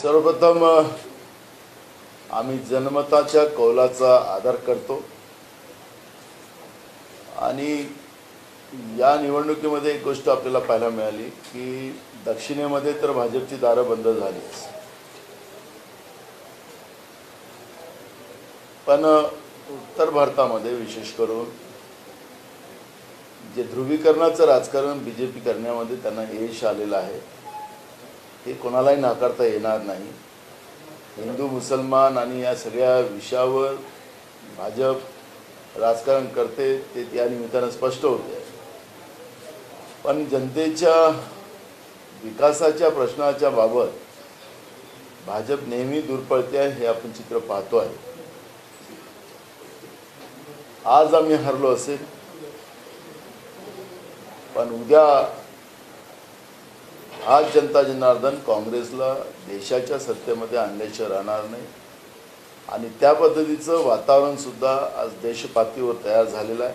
सर्वप्रथम आम्ही जनमताच्या कौलाचा आदर करतो आणि या निवडणुकीमध्ये एक गोष्ट आपल्याला पाहायला मिळाली की दक्षिणेमध्ये तर भाजपची दारं बंद झालीच, पण उत्तर भारतामध्ये विशेष करून जे ध्रुवीकरणाचं राजकारण बीजेपी करण्यामध्ये त्यांना यश आलेलं आहे हे कोणालाही नाकारता येणार नाही. हिंदू मुसलमान आणि या सगळ्या विषयावर भाजप राजकारण करते ते त्या निमित्तानं स्पष्ट होते. पण जनतेच्या विकासाच्या प्रश्नाच्या बाबत भाजप नेहमी दूर पळते आहे हे आपण चित्र पाहतो आहे. आज आम्ही हरलो असेल, पण उद्या आज जनता जनार्दन काँग्रेसला देशाच्या सत्तेमध्ये आणल्याशिवाय राहणार नाही आणि त्या पद्धतीचं वातावरणसुद्धा आज देशपातळीवर तयार झालेलं आहे.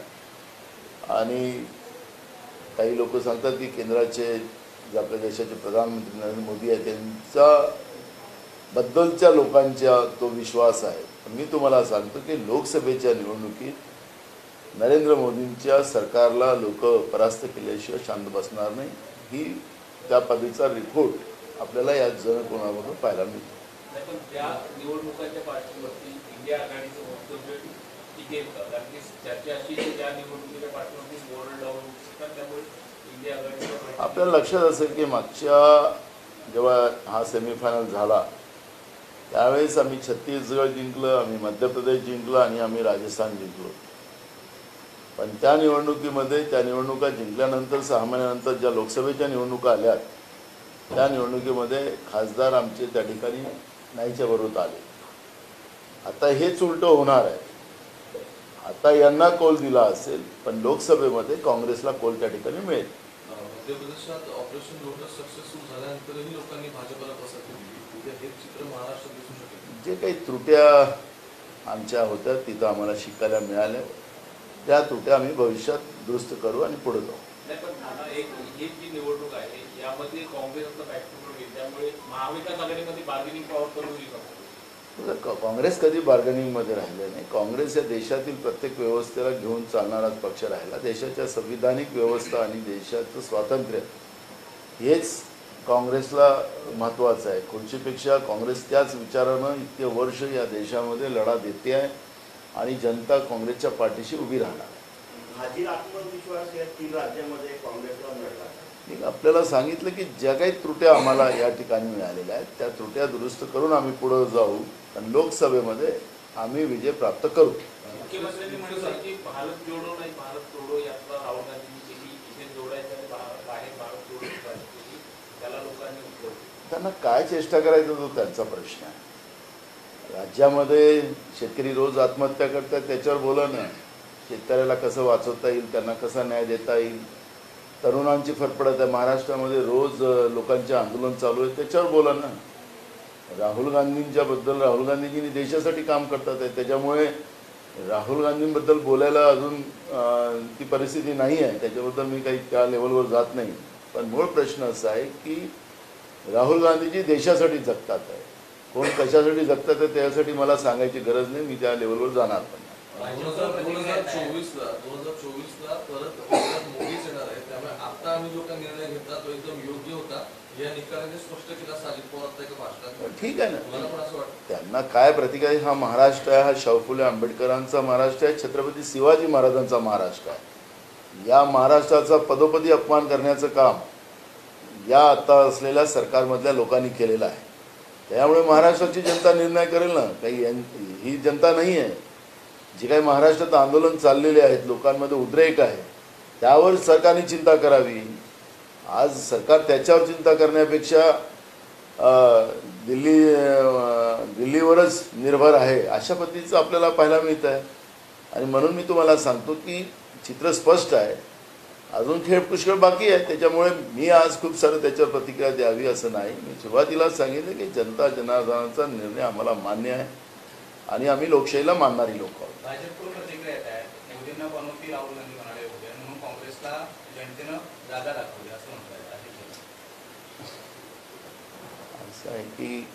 आणि काही लोक सांगतात की केंद्राचे जे आपल्या देशाचे प्रधानमंत्री नरेंद्र मोदी आहेत त्यांच्या बद्दलच्या लोकांचा तो विश्वास आहे. पण मी तुम्हाला सांगतो की लोकसभेच्या निवडणुकीत नरेंद्र मोदींच्या सरकारला लोक परास्त केल्याशिवाय शांत बसणार नाही. ही त्या पद्धतीचा रिपोर्ट आपल्याला या जनकोणामधून पाहायला मिळतो. पण त्या निवडणुकांच्या पार्श्वभूमीवरती इंडिया आघाडीचं वक्तव्य टिकेल का? कारण की चर्चा अशी की त्या निवडणुकीच्या पार्श्वभूमीवर बोर्ड लावून शकतात, त्यामुळे इंडिया आघाडीचं आपल्याला लक्षात असेल की मागच्या जेव्हा हा सेमीफायनल झाला त्यावेळेस आम्ही छत्तीसगड जिंकलं, आम्ही मध्य प्रदेश जिंकलं आणि आम्ही राजस्थान जिंकलो. पण त्या निवडणुकीमध्ये त्या निवडणुका जिंकल्यानंतर 6 महिन्यानंतर ज्या लोकसभेच्या निवडणुका आल्या त्या निवडणुकीमध्ये खासदार आमचे त्या ठिकाणी नाहीच्या बरोबर आले. आता हेच उलटं होणार आहे. आता यांना कौल दिला असेल पण लोकसभेमध्ये काँग्रेसला कौल त्या ठिकाणी मिळेल. मध्य प्रदेशात ऑपरेशन लोटस सक्सेसफुल झाल्यानंतरही लोकांनी भाजपला पसंती दिली. उद्या हेच चित्र महाराष्ट्रात दिसू शकेल. जे काही त्रुट्या आमच्या होत्या तिथं आम्हाला शिकायला मिळाल्या, त्या त्रुट्या आम्ही भविष्यात दुरुस्त करू आणि पुढे जाऊ. नाही, पण आता एक ही जी निवडणूक आहे यामध्ये काँग्रेसचा बॅकफुट होईल, त्यामुळे महाविकास आघाडीमध्ये बार्गेनिंग पॉवर करू शकतो. काँग्रेस कधी बार्गेनिंगमध्ये राहिलं नाही. काँग्रेस या देशातील प्रत्येक व्यवस्थेला घेऊन चालणाराच पक्ष राहिला. देशाच्या संविधानिक व्यवस्था आणि देशाचं स्वातंत्र्य हेच काँग्रेसला महत्त्वाचं आहे. खुर्चीपेक्षा काँग्रेस त्याच विचारानं इतके वर्ष या देशामध्ये लढा देते आहे आणि जनता काँग्रेसच्या पाठीशी उभी राहणार. आत्मविश्वास या 3 राज्यामध्ये काँग्रेसला मिळाला. मी आपल्याला सांगितलं की ज्या काही त्रुट्या आम्हाला या ठिकाणी मिळालेल्या आहेत त्या त्रुट्या दुरुस्त करून आम्ही पुढे जाऊ आणि लोकसभेमध्ये आम्ही विजय प्राप्त करू. मुख्यमंत्र्यांनी म्हटलं की भारत जोडो नाही भारत तोडो यात्रा राहुल गांधींनी केली. इथे जोडायचं आणि बाहेर भारत जोडो केली, त्याला लोकांनी उत्तर. त्यांना काय चेष्टा करायचं तो त्यांचा प्रश्न आहे. राज्यामध्ये शेतकरी रोज आत्महत्या करतात त्याच्यावर बोला ना. शेतकऱ्याला कसं वाचवता येईल, त्यांना कसा न्याय देता येईल. तरुणांची फरफडत आहे महाराष्ट्रामध्ये, रोज लोकांचे आंदोलन चालू आहे त्याच्यावर बोला ना. राहुल गांधींच्याबद्दल राहुल गांधींनी देशासाठी काम करतात आहे त्याच्यामुळे राहुल गांधींबद्दल बोलायला अजून ती परिस्थिती नाही आहे. त्याच्याबद्दल मी काही त्या लेवलवर जात नाही. पण मूळ प्रश्न असा आहे की राहुल गांधीजी देशासाठी जगतात आहे. कोण कशासाठी जगतात आहे त्यासाठी मला सांगायची गरज नाही. मी त्या लेवलवर जाणार पण नाही. 2024ला परत मोदीच येणार आहे, त्यामुळे आता आम्ही जो काही निर्णय घेतला तो एकदम योग्य होता या निकालाने स्पष्ट केला अजित पवार एका भाषणात. ठीक आहे ना. मला पण असं वाटतं त्यांना काय प्रतिक्रिया. हा महाराष्ट्र आहे, हा शाहू फुले आंबेडकरांचा महाराष्ट्र आहे, छत्रपती शिवाजी महाराजांचा महाराष्ट्र आहे. या महाराष्ट्राचा पदोपदी अपमान करण्याचं काम या आता असलेल्या सरकारमधल्या लोकांनी केलेलं आहे. त्यामुळे महाराष्ट्राची जनता निर्णय करेल ना. काही ही जनता नाही आहे. जे काही महाराष्ट्रात आंदोलन चाललेले आहेत, लोकांमध्ये उद्रेक आहे, त्यावर सरकारने चिंता करावी. आज सरकार त्याच्यावर चिंता करण्यापेक्षा दिल्लीवरच निर्भर आहे अशा पद्धतीचं आपल्याला पाहायला मिळत आहे. आणि म्हणून मी तुम्हाला सांगतो की चित्र स्पष्ट आहे. अजून खेळ पुष्कळ बाकी आहे. त्याच्यामुळे मी आज खूप सारं त्याच्यावर प्रतिक्रिया द्यावी असं नाही. मी सुरुवातीलाच सांगितलं की जनता जनार्दनाचा निर्णय आम्हाला मान्य आहे आणि आम्ही लोकशाहीला मानणारी लोक आहोत. भाजपकडून प्रतिक्रिया येत आहे. मोदींना बनवती राहुल गांधी म्हणाले होते म्हणून काँग्रेसला जनतेनं जागा दाखवली असं म्हणतात. असं आहे की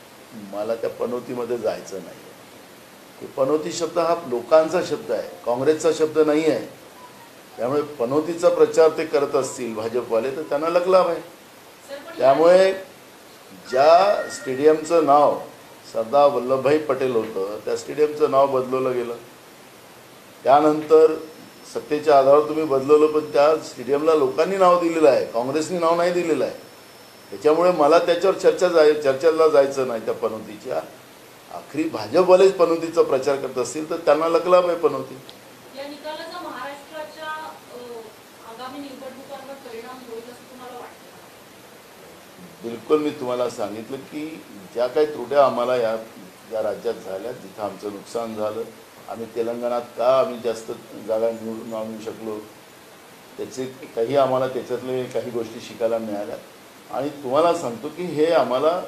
मला त्या पनोतीमध्ये जायचं नाही आहे. पनोती शब्द हा लोकांचा शब्द आहे, काँग्रेसचा शब्द नाही आहे. त्यामुळे पनोतीचा प्रचार ते करत असतील भाजपवाले तर त्यांना लगलाभ आहे. त्यामुळे ज्या स्टेडियमचं नाव सरदार वल्लभभाई पटेल होतं त्या स्टेडियमचं नाव बदलवलं गेलं. त्यानंतर सत्तेच्या आधारावर तुम्ही बदलवलं, पण त्या स्टेडियमला लोकांनी नाव दिलेलं आहे, काँग्रेसनी नाव नाही दिलेलं आहे. त्याच्यामुळे मला त्याच्यावर चर्चेला जायचं नाही. त्या पनोतीच्या आखरी भाजपवालेच पनोतीचा प्रचार करत असतील तर त्यांना लगलाभ आहे पनोती. या निकालाचा महाराष्ट्राच्या आगामी निवडणुकांवर परिणाम होईल असं तुम्हाला वाटतं? बिलकुल. मी तुम्हाला सांगितलं की ज्या काही त्रुट्या आम्हाला या राज्यात झाल्या, जिथं आमचं नुकसान झालं, आम्ही तेलंगणात का आम्ही जास्त जागा निवडून आणू शकलो, त्याचे काही आम्हाला त्याच्यातले काही गोष्टी शिकायला मिळाल्या. आणि तुम्हाला सांगतो की हे आम्हाला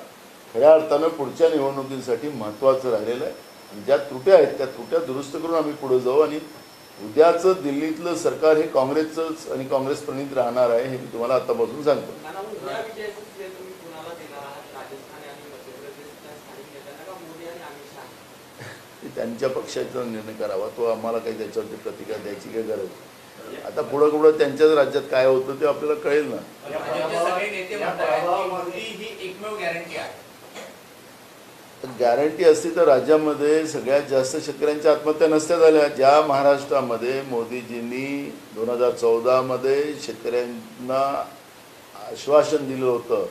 खऱ्या अर्थानं पुढच्या निवडणुकीसाठी महत्त्वाचं राहिलेलं आहे. आणि ज्या त्रुट्या आहेत त्या त्रुट्या दुरुस्त करून आम्ही पुढे जाऊ. आणि उद्याचं दिल्लीतलं सरकार हे काँग्रेसचंच आणि काँग्रेस प्रणित राहणार आहे, हे मी तुम्हाला आतापासून सांगतो. त्यांच्या पक्षाचा निर्णय करावा, तो आम्हाला काही त्याच्यावरती प्रतिक्रिया द्यायची काही गरज नाही. आता पुढं त्यांच्याच राज्यात काय होतं ते आपल्याला कळेल ना. भाजपचे सगळे नेते म्हणतात की मोदी ही एकमेव गॅरंटी आहे. गॅरंटी असती तर राज्यामध्ये सगळ्यात जास्त शेतकऱ्यांच्या आत्महत्या नसत्या झाल्या. ज्या महाराष्ट्रामध्ये मोदीजींनी 2014मध्ये शेतकऱ्यांना आश्वासन दिलं होतं,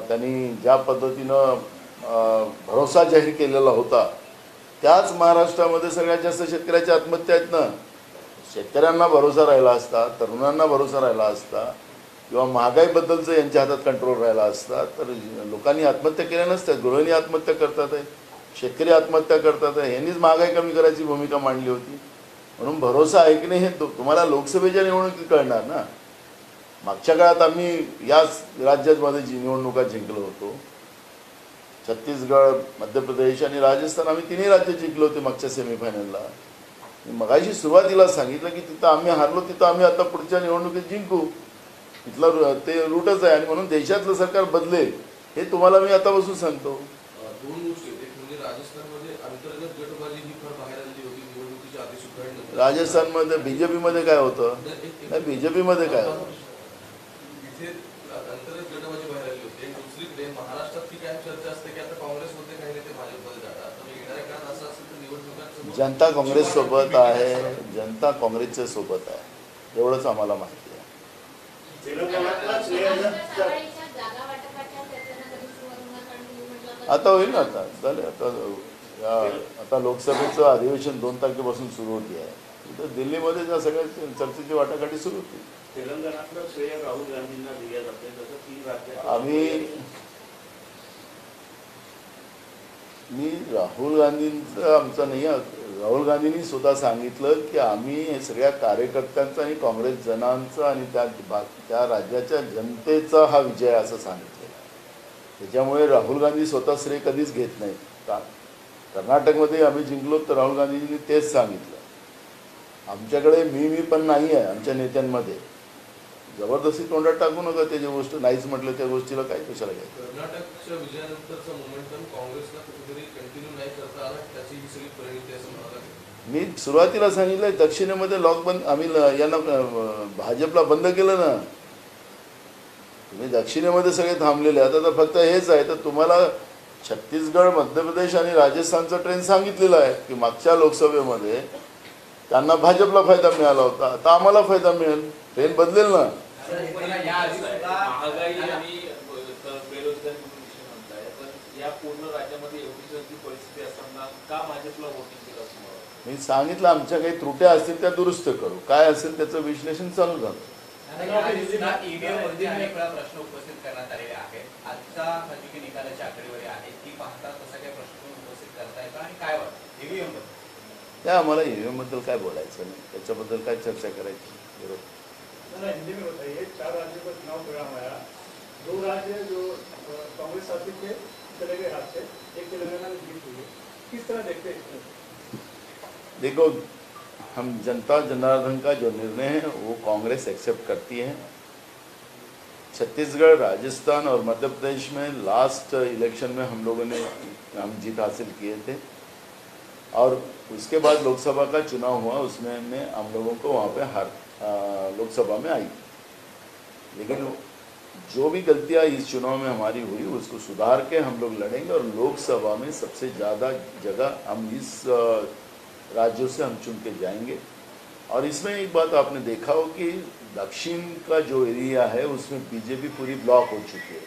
त्यांनी ज्या पद्धतीनं भरोसा जाहीर केलेला होता, त्याच महाराष्ट्रामध्ये सगळ्यात जास्त शेतकऱ्याच्या आत्महत्या आहेत ना. शेतकऱ्यांना भरोसा राहिला असता, तरुणांना भरोसा राहिला असता, किंवा महागाईबद्दलचं यांच्या हातात कंट्रोल राहिला असता तर लोकांनी आत्महत्या केल्या नसत्या. गृहिणी आत्महत्या करतात आहे, शेतकरी आत्महत्या करतात आहे. यांनीच महागाई कमी करायची भूमिका मांडली होती. म्हणून भरोसा आहे की नाही हे तुम्हाला लोकसभेच्या निवडणुकीत कळणार ना. मागच्या काळात आम्ही याच राज्यामध्ये निवडणुका जिंकलो होतो. छत्तीसगड, मध्य प्रदेश आणि राजस्थान आम्ही तिन्ही राज्य जिंकलो होते मागच्या सेमीफायनलला. मगाशी सुरुवातीला सांगितलं की तिथं आम्ही हारलो, तिथं आम्ही आता पुढच्या निवडणुकीत जिंकू. तिथलं ते रूटच आहे. आणि म्हणून देशातलं सरकार बदलेल हे तुम्हाला मी आतापासून सांगतो. दोन गोष्टी आहेत. एक म्हणजे राजस्थानमध्ये अंतर्गत गटबाजी ही फार बाहेर आलेली होती निवडणुकीच्या आधी सुद्धा. राजस्थानमध्ये बीजेपीमध्ये काय होतं? नाही, बीजेपीमध्ये काय होतं? इथे अंतर्गत गटबाजी बाहेर आली होती. दुसरीकडे महाराष्ट्रात ती काय चर्चा असते की आता काँग्रेसमध्ये काही नेते भाजपमध्ये जातात. तर येणाऱ्या काळात असं असेल तर निवडणुकांचं जनता काँग्रेस सोबत आहे, जनता काँग्रेसच्या सोबत आहे, एवढंच आम्हाला माहिती आहे. आता होईल ना. आता झाले. आता लोकसभेचं अधिवेशन 2 तारखेपासून सुरू होते आहे. तर दिल्लीमध्ये ज्या सगळ्या चर्चेची वाटाघाटी सुरू होती. तेलंगणातलं श्रेय राहुल गांधींना दिल्या जाते, जसं 3 राज्यात मी राहुल गांधींचं आमचं नाही. राहुल गांधींनी स्वतः सांगितलं की आम्ही हे सगळ्या कार्यकर्त्यांचा आणि काँग्रेस जनांचा आणि त्या राज्याच्या जनतेचा हा विजय असं सांगितलं. त्याच्यामुळे राहुल गांधी स्वतः श्रेय कधीच घेत नाहीत. कर्नाटकमध्ये आम्ही जिंकलो तर राहुल गांधींनी तेच सांगितलं. आमच्याकडे मी पण नाही आहे आमच्या नेत्यांमध्ये. जबरदस्ती तोंडात टाकू नका. ते जे गोष्ट नाहीच म्हटलं त्या गोष्टीला काय कशाला घ्यायचं. कर्नाटकच्या विजयानंतरचा मोमेंटम काँग्रेसला कुठेतरी कंटिन्यू नाही करता आला. त्याची ही सगळी परिणिती असं म्हणावं लागेल. मी सुरुवातीला सांगितलं दक्षिणेमध्ये लॉकबंद आम्ही यांना भाजपला बंद केलं ना. तुम्ही दक्षिणेमध्ये सगळे थांबलेले आता तर फक्त हेच आहे. तर तुम्हाला छत्तीसगड, मध्य प्रदेश आणि राजस्थानचा ट्रेंड सांगितलेला आहे की मागच्या लोकसभेमध्ये त्यांना भाजपला फायदा मिळाला होता, आता आम्हाला फायदा मिळेल. ट्रेंड बदलेल ना. महागाई आणि बेरोजगारी विषय म्हणताय, पण या पूर्ण राज्यामध्ये एवढी जर परिस्थिती असताना का भाजपला वोटिंग केलं असं मला वाटतं? मी सांगितलं आमच्या काही त्रुट्या असतील त्या दुरुस्त करू. काय असेल त्याचं विश्लेषण चालू झालं. ईव्हीएम वरती अनेक वेळा प्रश्न उपस्थित करण्यात आलेले आहेत. आजचा जी काही निकालाची आकडेवारी आहे ती पाहता तसा काही प्रश्न उपस्थित करताय का आणि काय वाटतं ईव्हीएम बद्दल? त्या आम्हाला ईव्हीएम बद्दल काय बोलायचं नाही, त्याच्याबद्दल काय चर्चा करायची बरोबर. हिंदी में बताइए, 4 राज्यों का चुनाव परिणाम आया, 2 राज्य जो कांग्रेस शासित थे चले गए हाथ से, एक तेलंगाना में जीत हुई है, किस तरह देखते हैं? देखो, हम जनता जनार्दन का जो निर्णय है वो कांग्रेस एक्सेप्ट करती है. छत्तीसगढ़, राजस्थान और मध्य प्रदेश में लास्ट इलेक्शन में हम जीत हासिल किए थे और उसके बाद लोकसभा का चुनाव हुआ, उसमें हम लोगों को वहाँ पे लोकसभा में आई। लेकिन जो भी गलतियाँ इस चुनाव में हमारी हुई उसको सुधार के हम लोग लड़ेंगे और लोकसभा में सबसे ज़्यादा जगह हम इस राज्यों से हम चुन के जाएंगे। और इसमें एक बात आपने देखा हो कि दक्षिण का जो एरिया है उसमें बीजेपी पूरी ब्लॉक हो चुकी है,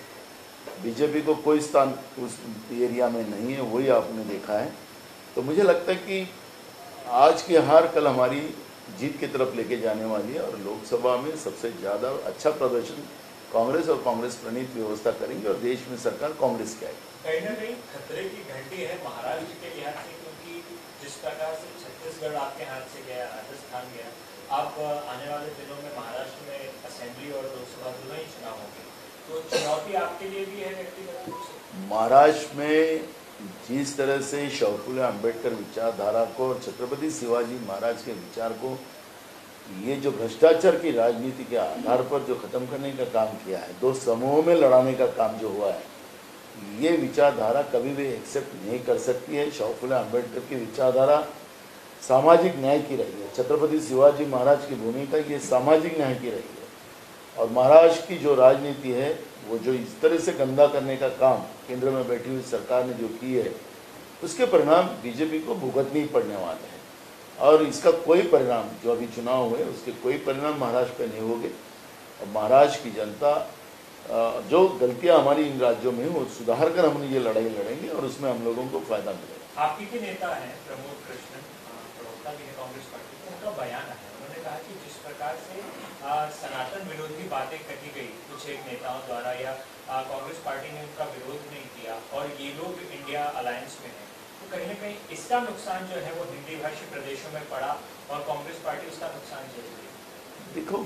बीजेपी को कोई स्थान उस एरिया में नहीं है, वही आपने देखा है। तो मुझे लगता है कि आज की हार कल हमारी जीत की तरफ लेके जाने वाली है और लोकसभा में सबसे ज़्यादा अच्छा प्रदर्शन कांग्रेस और कांग्रेस प्रणीत व्यवस्था करेंगे और देश में सरकार कांग्रेस की आएगी। कहीं ना कहीं खतरे की घंटी है महाराष्ट्र के लिहाज से, क्योंकि जिस प्रकार से छत्तीसगढ़ आपके हाथ से गया, राजस्थान गया, आप आने वाले दिनों में महाराष्ट्र में असेंबली और लोकसभा दोनों ही चुनाव होंगे, तो चुनौती आपके लिए भी है व्यक्तिगत रूप से? महाराष्ट्र में जिस तरह से शौफुल्ला अम्बेडकर विचारधारा को और छत्रपति शिवाजी महाराज के विचार को ये जो भ्रष्टाचार की राजनीति के आधार पर जो खत्म करने का काम किया है, दो समूहों में लड़ाने का काम जो हुआ है, ये विचारधारा कभी भी एक्सेप्ट नहीं कर सकती है। शौफुल्ला अम्बेडकर की विचारधारा सामाजिक न्याय की रही है, छत्रपति शिवाजी महाराज की भूमिका ये सामाजिक न्याय की रही है। और महाराष्ट्र की जो राजनीति है वो जो इस तरह से गंदा करने का काम केंद्र में बैठी हुई सरकार ने जो की है, उसके परिणाम बीजेपी को भुगतने ही पड़ने वाले हैं। और इसका कोई परिणाम जो अभी चुनाव हुए उसके कोई परिणाम महाराष्ट्र पे नहीं होंगे। और महाराष्ट्र की जनता जो गलतियां हमारी इन राज्यों में वो सुधार कर हम ये लड़ाई लड़ेंगे और उसमें हम लोगों को फायदा मिलेगा। आपके के नेता हैं प्रमोद कृष्णन, प्रवक्ता भी है कांग्रेस पार्टी, उनका बयान है, उन्होंने कहा कि जिस प्रकार से सनातन विरोधी बातें कही गई कुछ एक नेताओं द्वारा या कांग्रेस पार्टी ने उनका विरोध नहीं किया और ये लोग इंडिया अलायंस में है, तो कहीं ना कहीं इसका नुकसान जो है वो हिंदी भाषी प्रदेशों में पड़ा और कांग्रेस पार्टी उसका नुकसान झेल रही। देखो,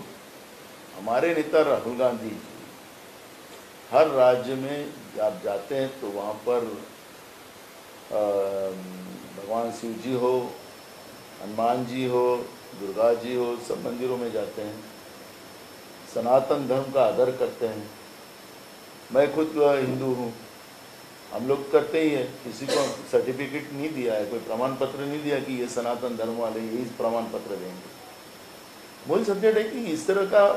हमारे नेता राहुल गांधी जी हर राज्य में आप जाते हैं तो वहाँ पर भगवान शिव जी हो, हनुमान जी हो, दुर्गा जी हो, सब मंदिरों में जाते हैं, सनातन धर्म का आदर करते हैं। मैं खुद हिंदू हूँ, हम लोग करते ही है, किसी को सर्टिफिकेट नहीं दिया है, कोई प्रमाण पत्र नहीं दिया कि ये सनातन धर्म वाले यही प्रमाण पत्र देंगे। मूल सब्जेक्ट है कि इस तरह का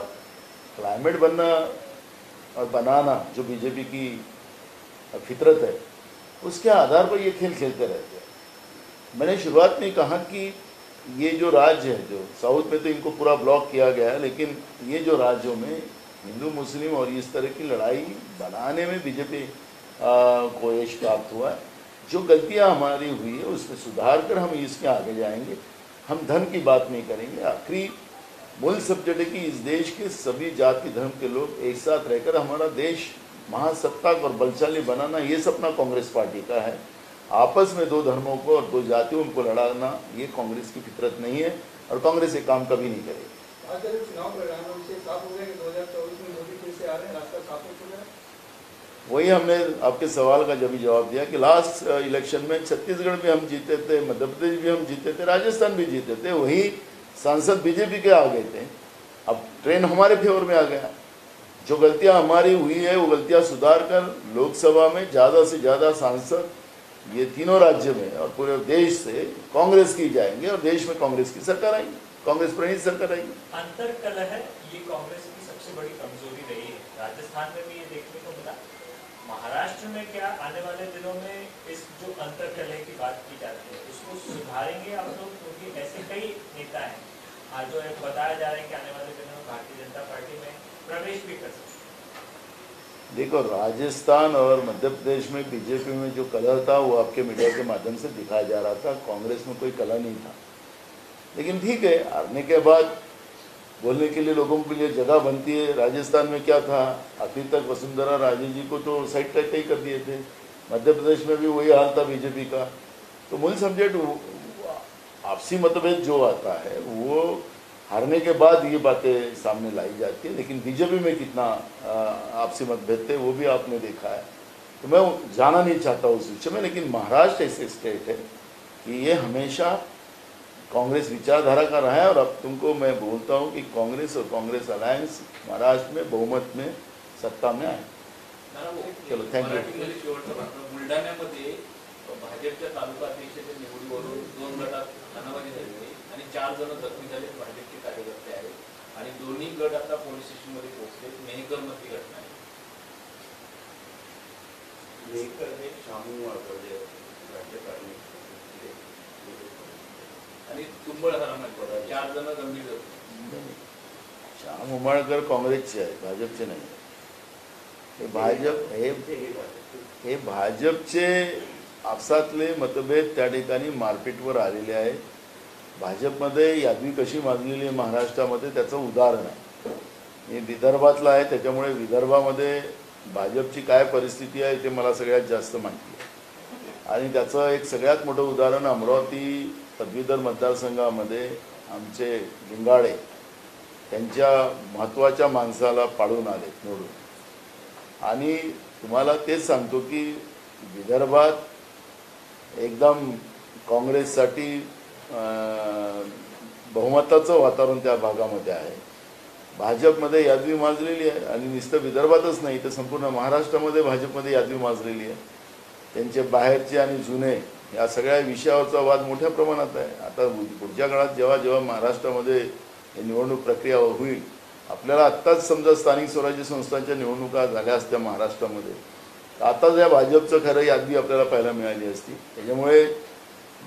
क्लाइमेट बनना और बनाना जो बीजेपी की फितरत है, उसके आधार पर ये खेल खेलते रहते हैं। मैंने शुरुआत में कहा कि ये जो राज्य है, जो साउथ में तो इनको पूरा ब्लॉक किया गया है, लेकिन ये जो राज्यों में हिंदू मुस्लिम और इस तरह की लड़ाई बनाने में बीजेपी को यश प्राप्त हुआ है। जो गलतियां हमारी हुई है उसमें सुधार कर हम इसके आगे जाएंगे। हम धन की बात नहीं करेंगे। आखिरी मूल सब्जेक्ट है कि इस देश के सभी जाति धर्म के लोग एक साथ रहकर हमारा देश महासत्ताक और बलशाली बनाना, ये सपना कांग्रेस पार्टी का है। आपस में दो धर्मों को और दो जातियों को लड़ाना ये कांग्रेस की फितरत नहीं है और कांग्रेस ये काम कभी नहीं करेगी। आज का जो चुनाव परिणाम से साफ हो गया कि 2024 में मोदी फिर से आ रहे हैं, रास्ता साफ हो चुका है। वही हमने आपके सवाल का जब जवाब दिया कि लास्ट इलेक्शन में छत्तीसगढ़ भी हम जीते थे, मध्य प्रदेश भी हम जीते थे, राजस्थान भी जीते थे, वही सांसद बीजेपी के आ गए थे। अब ट्रेन हमारे फेवर में आ गया। जो गलतियां हमारी हुई है वो गलतियां सुधार कर लोकसभा में ज़्यादा से ज़्यादा सांसद ये तीनों राज्य में और पूरे देश से कांग्रेस की जाएंगे और देश में कांग्रेस की सरकार आएगी, कांग्रेस प्रणीत सरकार आएगी। अंतर कलह है, ये कांग्रेस की सबसे बड़ी कमजोरी रही है। राजस्थान में भी ये देखने को मिला, महाराष्ट्र में क्या आने वाले दिनों में इस जो अंतर कलह की बात की जाती है उसको सुधारेंगे आप लोग? क्योंकि ऐसे कई नेता हैं आज जो बताया जा रहा है कि आने वाले दिनों में भारतीय जनता पार्टी में प्रवेश भी कर सकते हैं। देखो, राजस्थान और मध्य प्रदेश में बीजेपी में जो कलह था वो आपके मीडिया के माध्यम से दिखाया जा रहा था। कांग्रेस में कोई कलह नहीं था, लेकिन ठीक है, हारने के बाद बोलने के लिए लोगों के लिए जगह बनती है। राजस्थान में क्या था, आखिर तक वसुंधरा राजे जी को तो साइड ट्रैक ही कर दिए थे। मध्य प्रदेश में भी वही हाल था बीजेपी का। तो मूल सब्जेक्ट आपसी मतभेद जो आता है वो हारने के बाद ये बातें सामने लाई जाती है, लेकिन बीजेपी में कितना आपसी मतभेद थे वो भी आपने देखा है। तो मैं जाना नहीं चाहता उस विषय में, लेकिन महाराष्ट्र ऐसे स्टेट है कि ये हमेशा कांग्रेस विचारधारा का रहा है। और अब तुमको मैं बोलता हूँ कि कांग्रेस और कांग्रेस अलायंस महाराष्ट्र में बहुमत में सत्ता में आहे. चलो, thank you. मराठीमध्ये शेवटचा प्रश्न. बुलढाण्यामध्ये भाजपच्या तालुका अध्यक्षाच्या निवडीवरून 2 गटात हाणामारी झाली आणि 4 जण जखमी झाले. भाजपचे कार्यकर्ते आहेत आणि दोन्ही गट आता पोलीस स्टेशनमध्ये पोहोचले. मेहकर मधली घटना आहे. मेहकर हे शामू जे राज्यकारणी आणि तुंबळ हाणामारी 4 जण गंभीर जखमी. श्याम उमाळकर काँग्रेसचे आहे, भाजपचे नाही. हे भाजप हे भाजपचे आपसातले मतभेद त्या ठिकाणी मारपीटवर आलेले आहे. भाजपमध्ये यादवी कशी माजलेली आहे महाराष्ट्रामध्ये त्याचं उदाहरण आहे. मी विदर्भातला आहे, त्याच्यामुळे विदर्भामध्ये भाजपची काय परिस्थिती आहे ते मला सगळ्यात जास्त माहिती आहे. आणि त्याचं एक सगळ्यात मोठं उदाहरण अमरावती पदवीधर मतदारसंघामध्ये आमचे लिंगाडे त्यांच्या महत्त्वाच्या माणसाला पाडून आले निवडून. आणि तुम्हाला तेच सांगतो की विदर्भात एकदम काँग्रेससाठी बहुमताचं वातावरण त्या भागामध्ये आहे. भाजपमध्ये यादवी माजलेली आहे आणि नुसतं विदर्भातच नाही तर संपूर्ण महाराष्ट्रामध्ये भाजपमध्ये यादवी माजलेली आहे. त्यांचे बाहेरचे आणि जुने या सगळ्या विषयावरचा वाद मोठ्या प्रमाणात आहे. आता पुढच्या काळात जेव्हा महाराष्ट्रामध्ये निवडणूक प्रक्रिया होईल, आपल्याला आत्ताच समजा स्थानिक स्वराज्य संस्थांच्या निवडणुका झाल्या असत्या महाराष्ट्रामध्ये, आता या भाजपचं खरं यादी आपल्याला पाहायला मिळाली असती. त्याच्यामुळे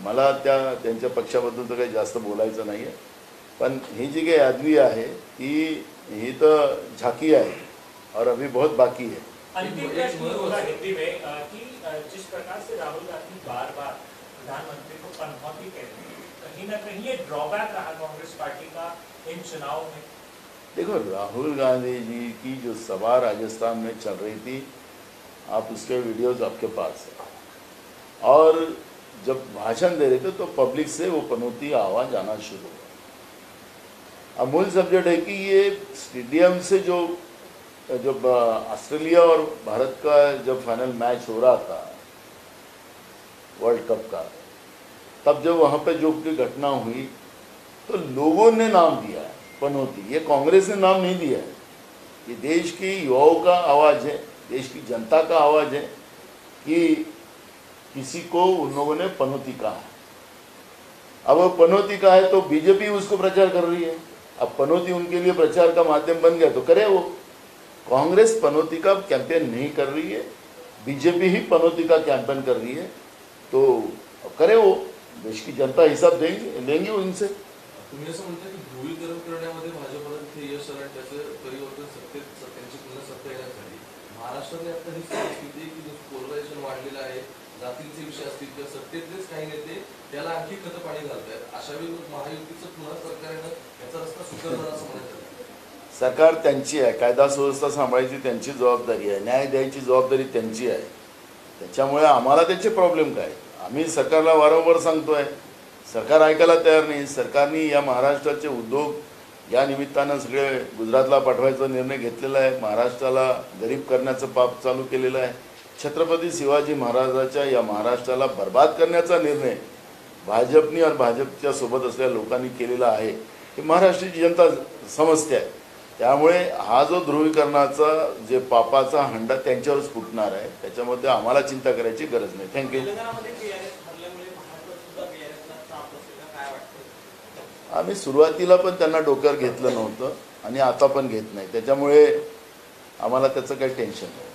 मला त्यांच्या पक्षाबद्दल तर काही जास्त बोलायचं नाही आहे. पण ही जी काही यादवी आहे ही तर झाकी आहे और अभी बहुत बाकी है. अंतिम प्रश्न होगा हिंदी में कि जिस प्रकार से राहुल गांधी बार बार प्रधानमंत्री को पनौती कहते हैं, कहीं ना कहीं ये ड्रॉबैक रहा कांग्रेस पार्टी का इन चुनाव में. देखो, राहुल गांधी जी की जो सभा राजस्थान में चल रही थी, आप उसके वीडियोज आपके पास है, और जब भाषण दे रहे थे तो पब्लिक से वो पनौती आवाज़ आना शुरू हुआ. अब मूल सब्जेक्ट है कि ये स्टेडियम से जब ऑस्ट्रेलिया और भारत का जब फाइनल मैच हो रहा था वर्ल्ड कप का, तब जब वहाँ पे जो की घटना हुई तो लोगों ने नाम दिया है पनौती. ये कांग्रेस ने नाम नहीं दिया है, ये देश की युवाओं का आवाज़ है, देश की जनता का आवाज़ है कि किसी को उन लोगों ने पनौती कहा है. अब वो पनौती कहा है तो बीजेपी उसको प्रचार कर रही है. अब पनौती उनके लिए प्रचार का माध्यम बन गया तो करे वो. कांग्रेस पनौती का कैंपेन नहीं कर रही है, बीजेपी ही पनौती का कैंपेन कर रही है. तो करे वो, देश की जनता हिसाब लेंगे उनसे. तुम्ही असं म्हणता की ध्रुवीकरण करण्यामध्ये भाजपला तिथे यश आलं आणि त्याचं परिवर्तन त्यांची पुन्हा सत्ता येण्यासाठी महाराष्ट्रामध्ये आता ही स्थिती की पोलरायझेशन वाढलेलं आहे, जातीचे विषय असतील किंवा सत्तेतलेच काही नेते त्याला आणखी खतं पाणी घालतात. अशा वेळी महायुतीचं पुन्हा सरकारनं याचा रस्ता सुधारणार असं म्हणायचं. सरकार त्यांची आहे, कायदा सुव्यवस्था सांभाळायची त्यांची जबाबदारी आहे, न्याय द्यायची जबाबदारी त्यांची आहे. त्याच्यामुळे आम्हाला त्याचे प्रॉब्लेम काय. आम्ही सरकारला वारंवार सांगतोय, सरकार ऐकायला तयार नाही. सरकारने या महाराष्ट्राचे उद्योग या निमित्तानं सगळे गुजरातला पाठवायचा निर्णय घेतलेला आहे. महाराष्ट्राला गरीब करण्याचं पाप चालू केलेलं आहे. छत्रपती शिवाजी महाराजाच्या या महाराष्ट्राला बर्बाद करण्याचा निर्णय भाजपनी और भाजपच्या सोबत असलेल्या लोकांनी केलेला आहे हे महाराष्ट्राची जनता समजते आहे. त्यामुळे हा जो ध्रुवीकरणाचा जे पापाचा हंडा त्यांच्यावरच फुटणार आहे, त्याच्यामध्ये आम्हाला चिंता करायची गरज नाही. थँक्यू. आम्ही सुरुवातीला पण त्यांना डोक्यावर घेतलं नव्हतं आणि आता पण घेत नाही. त्याच्यामुळे आम्हाला त्याचं काही टेन्शन नाही.